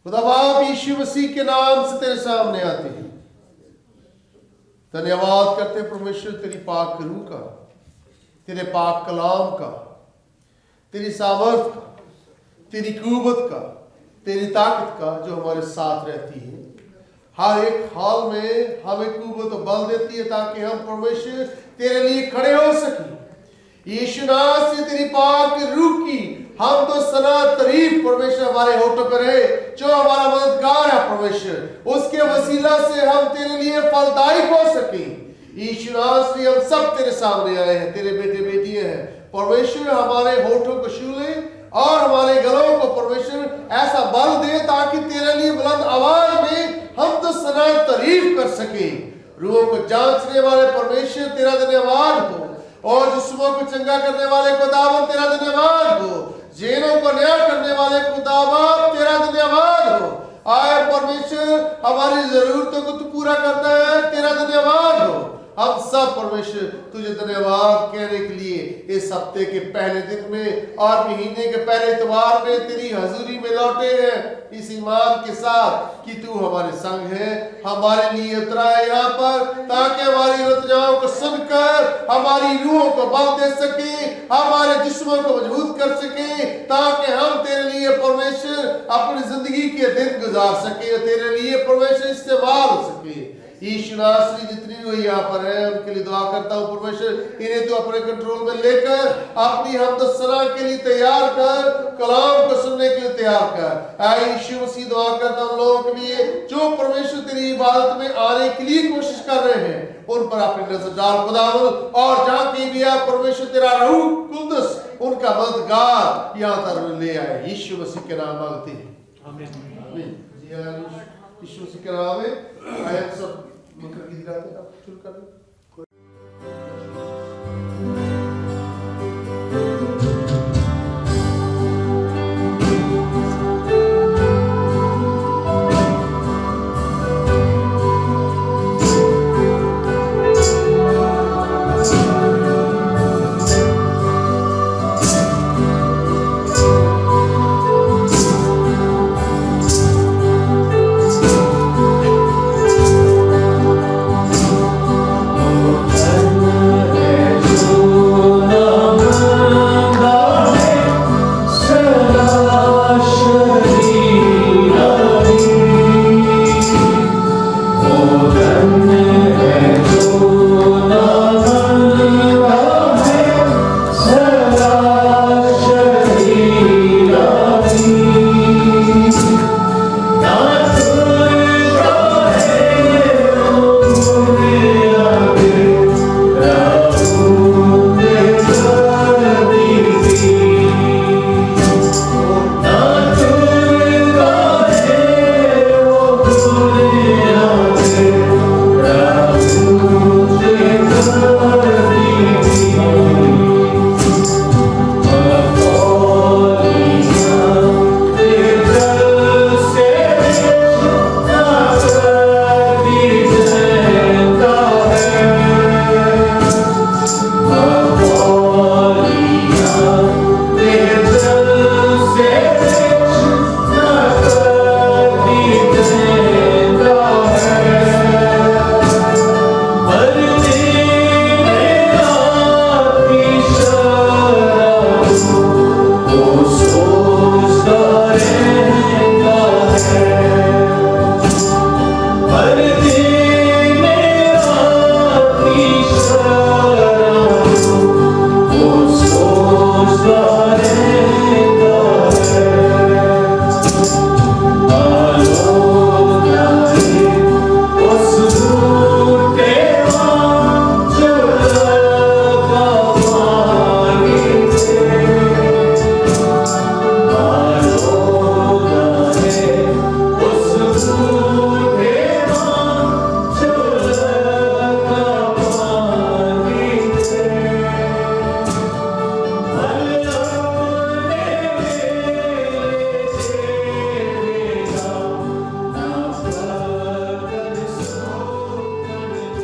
खुदा बाप यीशु मसीह के नाम से तेरे सामने आते हैं, धन्यवाद करते परमेश्वर तेरी पाक रूह का, तेरे पाक कलाम का, तेरी सामर्थ का, तेरी कुव्वत का, तेरी ताकत का जो हमारे साथ रहती है। हर एक हाल में हमें कुव्वत और बल देती है ताकि हम परमेश्वर तेरे लिए खड़े हो सकें। यीशु नाम से तेरी पाक रूह की हम तो सना तारीफ परमेश्वर हमारे होठों पर है, जो हमारा मददगार है परमेश्वर, उसके वसीला से हम तेरे लिए फलदायक हो सके। यीशु नाम से हम सब तेरे सामने आए हैं, तेरे बेटे बेटियां हैं परमेश्वर। हमारे होठों को छू ले और हमारे गलों को परमेश्वर ऐसा बल दे ताकि तेरे लिए बुलंद आवाज में हम तो सना तारीफ कर सके। रूहों को जांचने वाले परमेश्वर तेरा धन्यवाद हो, और जिस्मों को चंगा करने वाले को दावत तेरा धन्यवाद हो, जेलों को न्याय करने वाले को दावत तेरा धन्यवाद हो। आए परमेश्वर हमारी जरूरतों को तू पूरा करता है, तेरा धन्यवाद हो। हम सब परमेश्वर तुझे धन्यवाद कहने के लिए इस हफ्ते के पहले दिन में और महीने के पहले इतवार में तेरी हजूरी में लौटे हैं, इस ईमान के साथ कि तू हमारे संग है, हमारे लिए उतरा है यहाँ पर ताकि हमारी रचनाओं को सुनकर हमारी रूहों को बल दे सके, हमारे जिस्मों को मजबूत कर सके, ताकि हम तेरे लिए परमेश्वर अपनी जिंदगी के दिन गुजार सके, तेरे लिए परमेश्वर इस्तेमाल हो सके। यीशु नासरी जितनी हुई यहाँ पर है उनके लिए दुआ करता हूँ परमेश्वर, इन्हें तो अपने कंट्रोल में लेकर अपनी हमद सलाह के लिए तैयार कर, कलाम को सुनने के लिए तैयार कर। ऐ यीशु मसीह दुआ करता हूँ लोगों के लिए जो परमेश्वर तेरी इबादत में आने के लिए कोशिश कर रहे हैं, उन पर अपनी नजर डाल खुदावंद, और जहाँ कहीं भी आप परमेश्वर तेरा रूह कुद्दुस उनका मददगार यहाँ तक ले आए। यीशु मसीह के नाम मांगते हैं, आमीन। यीशु मसीह के नाम में आए सब मुकर की दिलाते आप शुरू कर दो।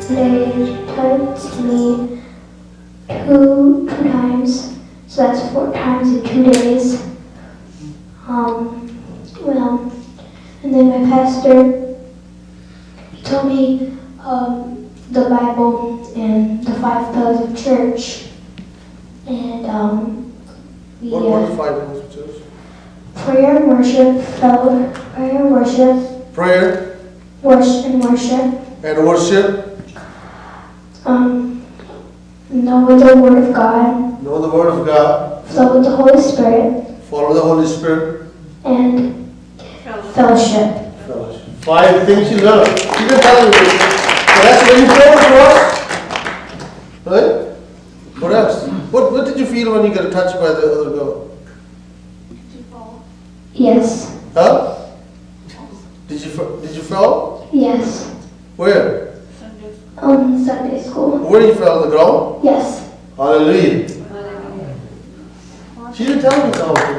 They touched me two times, so that's 4 times in 2 days. Well, And then my pastor told me the Bible and the 5 pillars of church. And What were the 5 pillars of church? prayer and worship, prayer and worship, Prayer and worship. and worship. Know the Word of God, Know the Word of God. flow with the Holy Spirit, Follow the Holy Spirit. and fellowship. Fellowship. 5 things you learn. You didn't tell me this. So that's where you fell to us. Right? What else? What did you feel when you got touched by the other girl? Yes, Huh? Did you fall? yes. Where? Sunday school. Where you fell on the ground? Yes. Hallelujah. She didn't tell me something.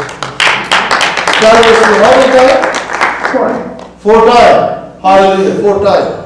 God was how many times? 4. 4 times. Hallelujah. 4 times.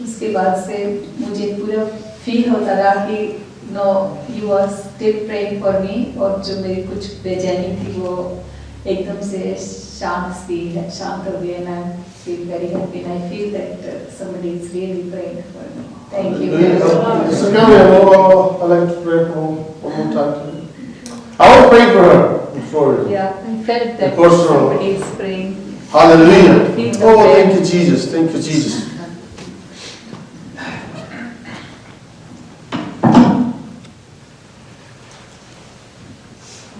उसके बाद से मुझे पूरा feel होता रहा कि no you are still praying for me, और जो मेरी कुछ बेचैनी थी वो एकदम से शांत हो गई, and I feel very happy and I feel that somebody is really praying for me. Thank you. So come here, I'd like to pray for one more time. I will pray for her before you. Yeah, I felt that Personal. somebody is praying. Hallelujah. Feel the Oh, prayer. thank you, Jesus. Thank you, Jesus.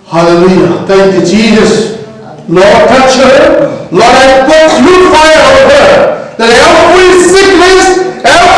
Hallelujah. Thank you, Jesus. Lord, touch her. Lord, I put your fire over her. That every sickness, every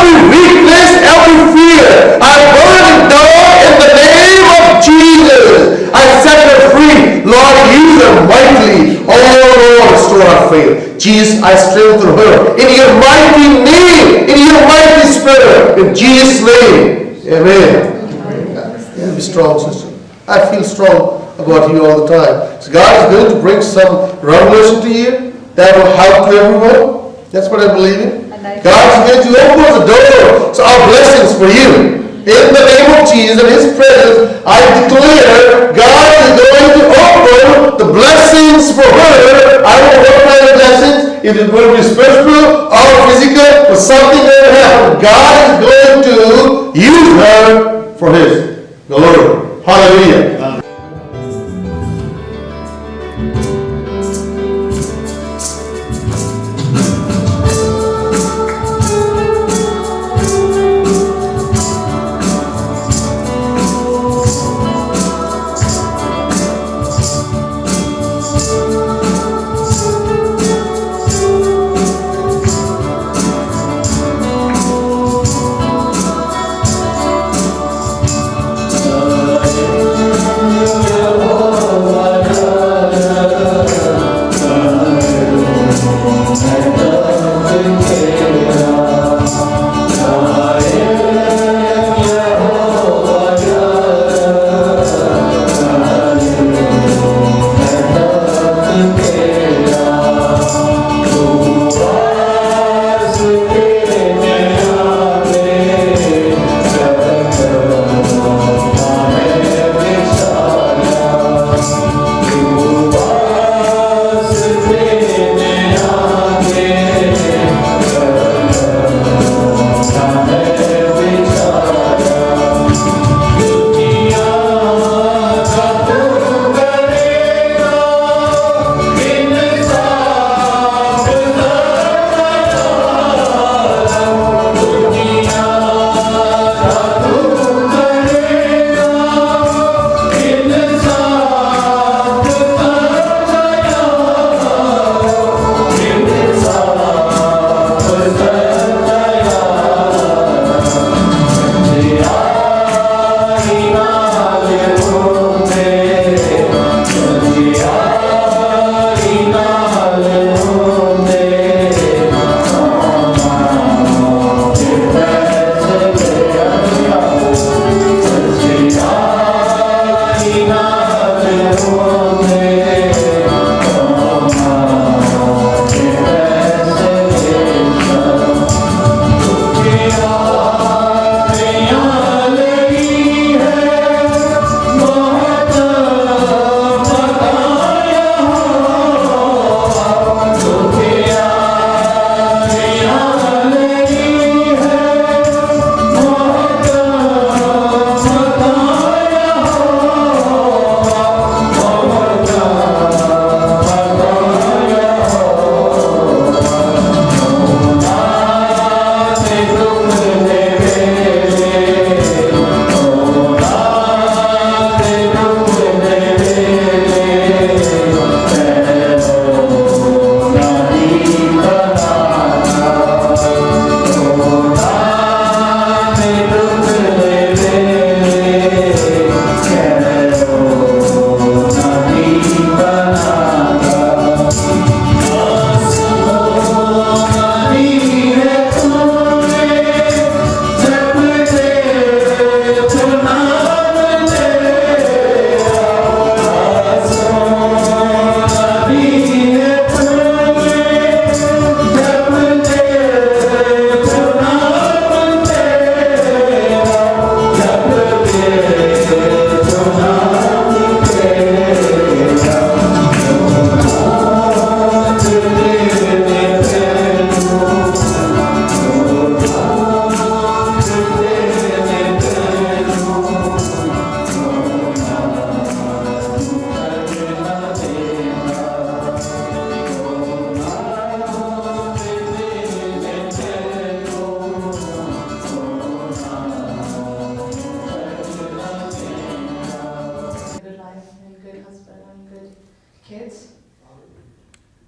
I strengthen her. In your mighty name, in your mighty spirit, in Jesus' name. Amen. Be strong, sister. I feel strong about you all the time. So God is going to bring some revelation to you that will help to everyone. That's what I believe in. God is going to open the door to our blessings for you. In the name of Jesus and His presence, I declare God is going to open the blessings for her. I don't know what kind of blessings. If it will be spiritual or physical, but something will happen. God is going to use her for His glory. Hallelujah.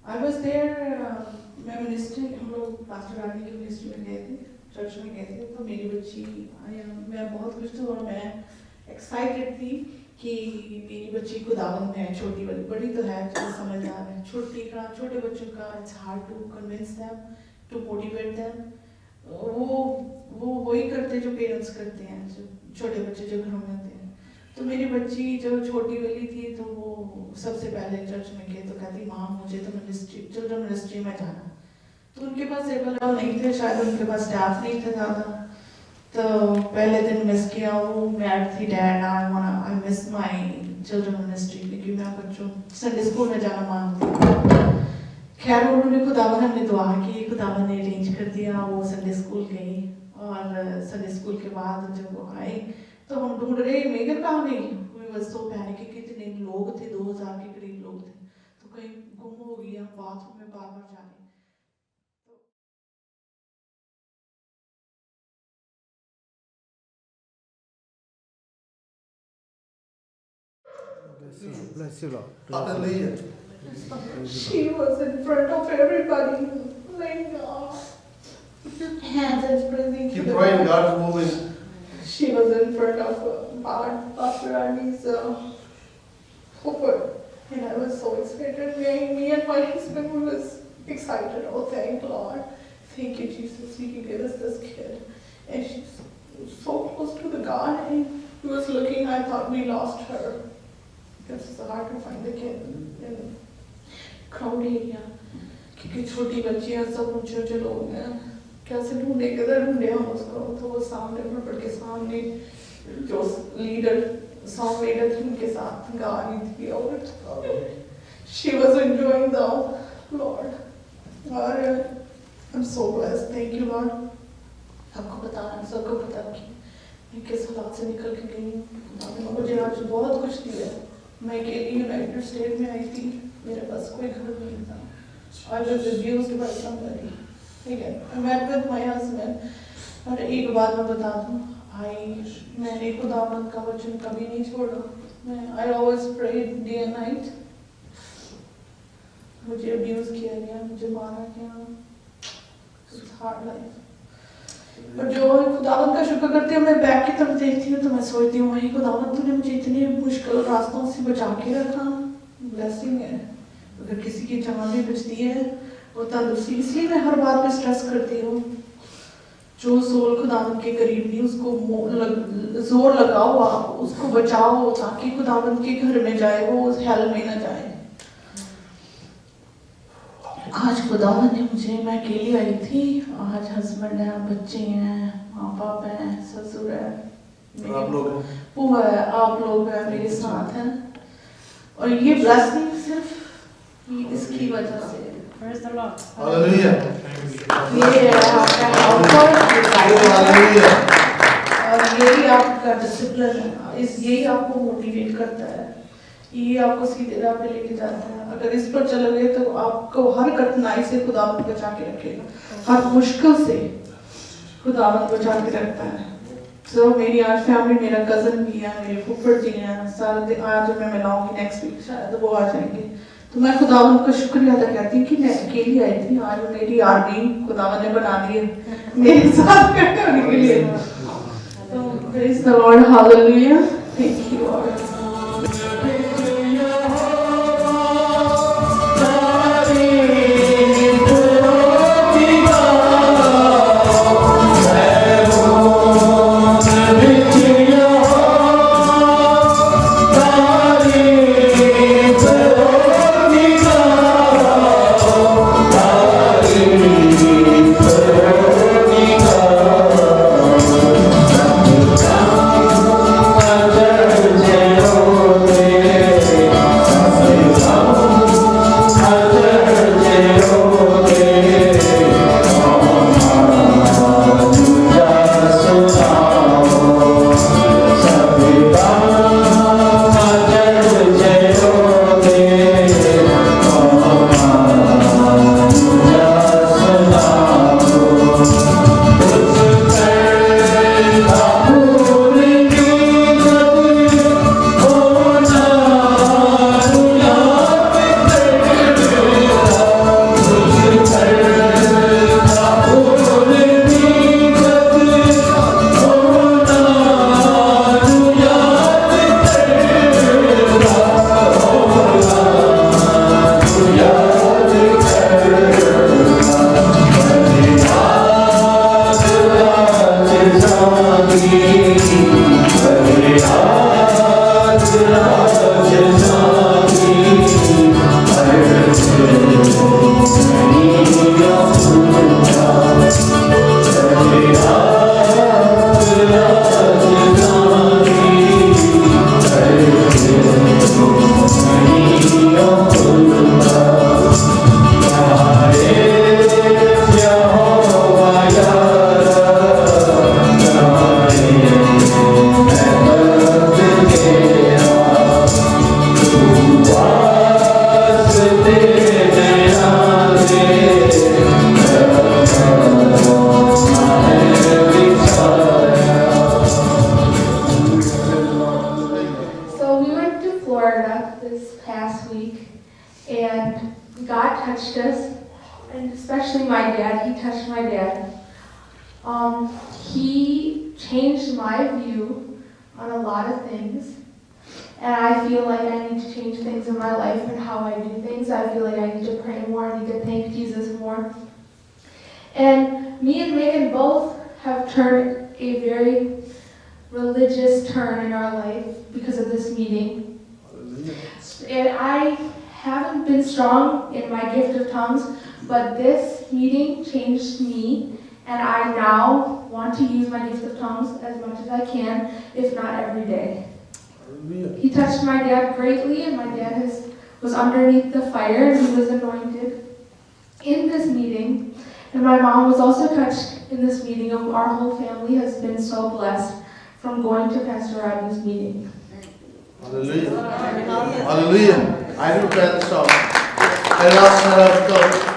I was there, मैं ministry हम लोग pastor रानी के ministry में गए थे, church में गए थे, तो मेरी बच्ची मैं बहुत खुश थी और मैं एक्साइटेड थी कि मेरी बच्ची खुदावन में है, छोटी वाली, बड़ी तो है, जो समझदार है। छोटे बच्चों का it's hard to convince them, to motivate them. वो वही करते जो पेरेंट्स करते हैं, जो छोटे बच्चे जो घरों में होते हैं। तो मेरी बच्ची जो छोटी वाली थी तो वो सबसे पहले चर्च में गई तो कहती माँ मुझे तो चिल्ड्रन मिनिस्ट्री में जाना। तो उनके पास अवेलेबल नहीं थे, शायद उनके पास स्टाफ नहीं था ज़्यादा। तो पहले दिन मिस किया, वो मैड थी, dad I miss my children ministry, क्योंकि मैं बच्चों संडे स्कूल में जाना मांगती। खैर उन्होंने खुदावन हमने दुआ की, खुदावन ने अरेंज कर दिया, वो संडे स्कूल गई। और संडे स्कूल के बाद जब वो आई तो हम ढूंढ रहे मेघर कहाँ गई। वी वर सो पैनिक, कितने लोग थे, 2000 के करीब लोग थे, तो कहीं गुम हो गई। हम बाथरूम में बार बार जा रहे। Bless you, Lord. Hallelujah. She was in front of everybody, laying hands and praising. Keep praying, God's moving. She was in front of Pastor Andy's pulpit, and I was so excited. Me and my husband was excited. Oh, thank Lord. Thank you, Jesus. You can give us this kid. And she's so close to the God, and he was looking, I thought we lost her. It's hard to find the kid in crowd area. क्योंकि छोटी बच्चियां सब ऊंचे लोग हैं, कैसे ढूंढे, किधर ढूंढे हम उसको। तो वो सामने पड़ के सामने जो सॉन्ग लीडर थी उनके साथ गा रही थी, और she was enjoying the Lord. और I'm so blessed. Thank you Lord. आपको बताना, सबको पता कि मैं किस हालात से निकल के गई हूँ। मुझे आज बहुत कुछ दिया। मैं अकेली यूनाइटेड स्टेट में आई थी, मेरे पास कोई घर नहीं था। I was abused by somebody. ठीक है, I met with my husband. और एक बात मैं बता दूँ, मैंने खुदावंद का वचन कभी नहीं छोड़ा। I always prayed day and night. मुझे abuse किया गया, मुझे मारा गया। It's hard life. और जो खुदावंद का शुक्र करती हूँ, मैं बैक की तरफ देखती हूँ तो मैं सोचती हूँ वही खुदावंद तूने मुझे इतने मुश्किल रास्तों से बचा के रखा, ब्लेसिंग है। अगर किसी की जान भी बचती है वो तंदुरुस्ती, इसलिए मैं हर बात पे स्ट्रेस करती हूँ। जो सोल खुदावंद के करीब नहीं उसको जोर लगाओ, आप उसको बचाओ ताकि खुदावंद के घर में जाए, वो उस हेल में न जाए। आज खुदावंद ने मुझे, मैं अकेली आई थी, आज हस्बैंड है, बच्चे हैं, माँ बाप हैं, ससुर है, बुआ है, आप लोग हैं मेरे साथ हैं। और ये ब्लेसिंग सिर्फ इसकी वजह से। Praise the Lord. Hallelujah. ये आपका और यही आपका डिसिप्लिन है, यही आपको मोटिवेट करता है, ये आपको सीधे राह पे लेके जाता है। अगर इस पर चलोगे तो आपको हर कठिनाई से खुदावंद बचा के रखेगा, हर मुश्किल से खुदावंद बचा के रखता है। तो मेरी आज फैमिली, मेरा कजन भी है, मेरे फुफड़ जी हैं, सारा दिन आज मैं मिलाऊंगी, नेक्स्ट वीक शायद वो आ जाएंगे। तो मैं खुदावंद का शुक्रिया अदा करती हूँ कि मैं अकेली आई थी, आज मेरी आर्मी खुदावंद ने बना दी है मेरे साथ करने के लिए। तो praise the Lord, hallelujah, thank you Lord. जय So we went to Florida this past week, and God touched us, and especially my dad. He touched my dad. He changed my view on a lot of things, and I feel like I need to change things in my life and how I do things. I feel like I need to pray more. I need to thank Jesus more. And me and Megan both have turned a very religious turn in our life because of this meeting. And I haven't been strong in my gift of tongues, but this meeting changed me, and I now want to use my gift of tongues as much as I can, if not every day. He touched my dad greatly, and my dad was underneath the fire, and he was anointed in this meeting. And my mom was also touched in this meeting, and our whole family has been so blessed from going to Pastor Rodney's meeting. Hallelujah. Hallelujah. I will play the song. And last night I've come.